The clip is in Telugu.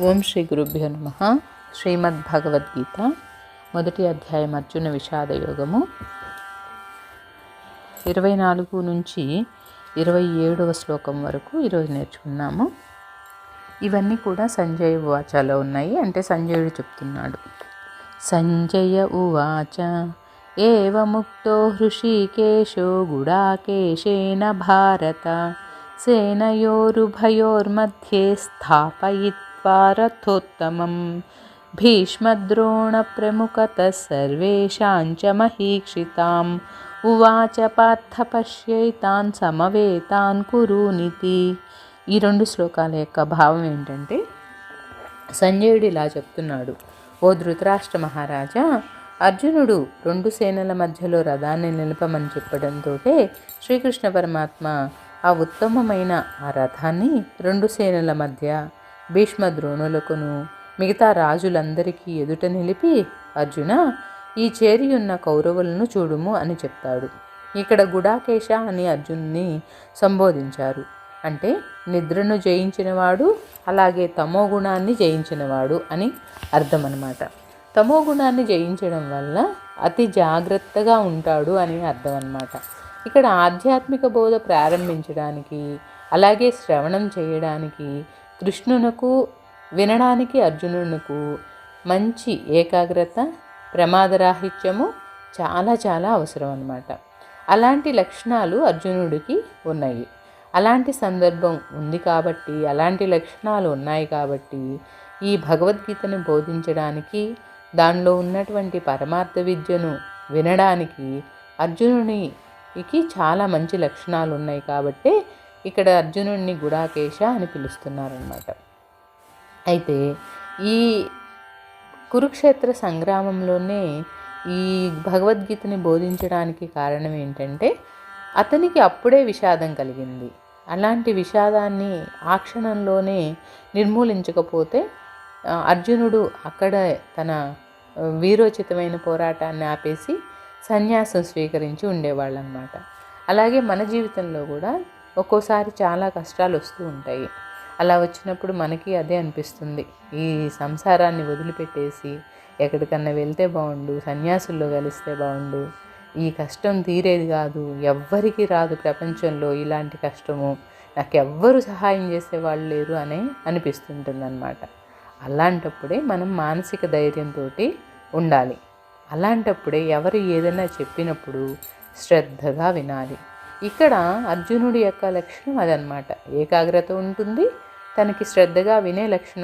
ఓం శ్రీ గురుభ్యో నమః. శ్రీమద్భగవద్గీత మొదటి అధ్యాయం అర్జున విషాద యోగము 24 నుంచి 27వ శ్లోకం వరకు ఈరోజు నేర్చుకున్నాము. ఇవన్నీ కూడా సంజయ ఉవాచలో ఉన్నాయి, అంటే సంజయుడు చెప్తున్నాడు. సంజయ ఉవాచ ఏవముక్తో హృషీకేశో గుడాకేశేన భారత సేనయోరుభయోర్मध्ये స్థాపయిత్వా రథోత్తమం భీష్మద్రోణప్రముఖతః సర్వేషాం చ మహీక్షితాం ఉవాచ పార్థ పశ్యైతాన్ సమవేతాన్ కురూనితి. ఈ 2 శ్లోకాల యొక్క భావం ఏంటంటే, సంజయుడు ఇలా చెప్తున్నాడు: ఓ ధృతరాష్ట్ర మహారాజా, అర్జునుడు 2 సేనల మధ్యలో రథాన్ని నిలపమని చెప్పడంతో శ్రీకృష్ణ పరమాత్మ ఆ ఉత్తమమైన ఆ రథాన్ని 2 సేనల మధ్య భీష్మ ద్రోణులకును మిగతా రాజులందరికీ ఎదుట నిలిపి, అర్జున, ఈ చేరియున్న కౌరవులను చూడుము అని చెప్తాడు. ఇక్కడ గుడాకేశ అని అర్జున్ని సంబోధించారు. అంటే నిద్రను జయించినవాడు, అలాగే తమోగుణాన్ని జయించినవాడు అని అర్థం అన్నమాట. తమోగుణాన్ని జయించడం వల్ల అతి జాగ్రత్తగా ఉంటాడు అని అర్థం అన్నమాట. ఇక్కడ ఆధ్యాత్మిక బోధ ప్రారంభించడానికి, అలాగే శ్రవణం చేయడానికి, కృష్ణునకు వినడానికి అర్జునునకు మంచి ఏకాగ్రత, ప్రమాదరాహిత్యము చాలా చాలా అవసరం అన్నమాట. అలాంటి లక్షణాలు అర్జునుడికి ఉన్నాయి. అలాంటి సందర్భం ఉంది కాబట్టి, అలాంటి లక్షణాలు ఉన్నాయి కాబట్టి ఈ భగవద్గీతను బోధించడానికి, దానిలో ఉన్నటువంటి పరమార్థ విద్యను వినడానికి అర్జునునికి చాలా మంచి లక్షణాలు ఉన్నాయి కాబట్టి ఇక్కడ అర్జునుడిని గుడాకేశ అని పిలుస్తున్నారన్నమాట. అయితే ఈ కురుక్షేత్ర సంగ్రామంలోనే ఈ భగవద్గీతని బోధించడానికి కారణం ఏంటంటే, అతనికి అప్పుడే విషాదం కలిగింది. అలాంటి విషాదాన్ని ఆ క్షణంలోనే నిర్మూలించకపోతే అర్జునుడు అక్కడ తన వీరోచితమైన పోరాటాన్ని ఆపేసి సన్యాసం స్వీకరించి ఉండేవాళ్ళు అన్నమాట. అలాగే మన జీవితంలో కూడా ఒక్కోసారి చాలా కష్టాలు వస్తూ ఉంటాయి. అలా వచ్చినప్పుడు మనకి అదే అనిపిస్తుంది, ఈ సంసారాన్ని వదిలిపెట్టేసి ఎక్కడికన్నా వెళ్తే బాగుండు, సన్యాసుల్లో కలిస్తే బాగుండు, ఈ కష్టం తీరేది కాదు, ఎవ్వరికి రాదు ప్రపంచంలో ఇలాంటి కష్టము, నాకెవ్వరు సహాయం చేసేవాళ్ళు లేరు అనే అనిపిస్తుంటుందన్నమాట. అలాంటప్పుడే మనం మానసిక ధైర్యంతో ఉండాలి. అలాంటప్పుడే ఎవరు ఏదైనా చెప్పినప్పుడు శ్రద్ధగా వినాలి. ఇక్కడ అర్జునుడి యొక్క లక్షణం అదనమాట. ఏకాగ్రత ఉంటుంది, తనకి శ్రద్ధగా వినే లక్షణం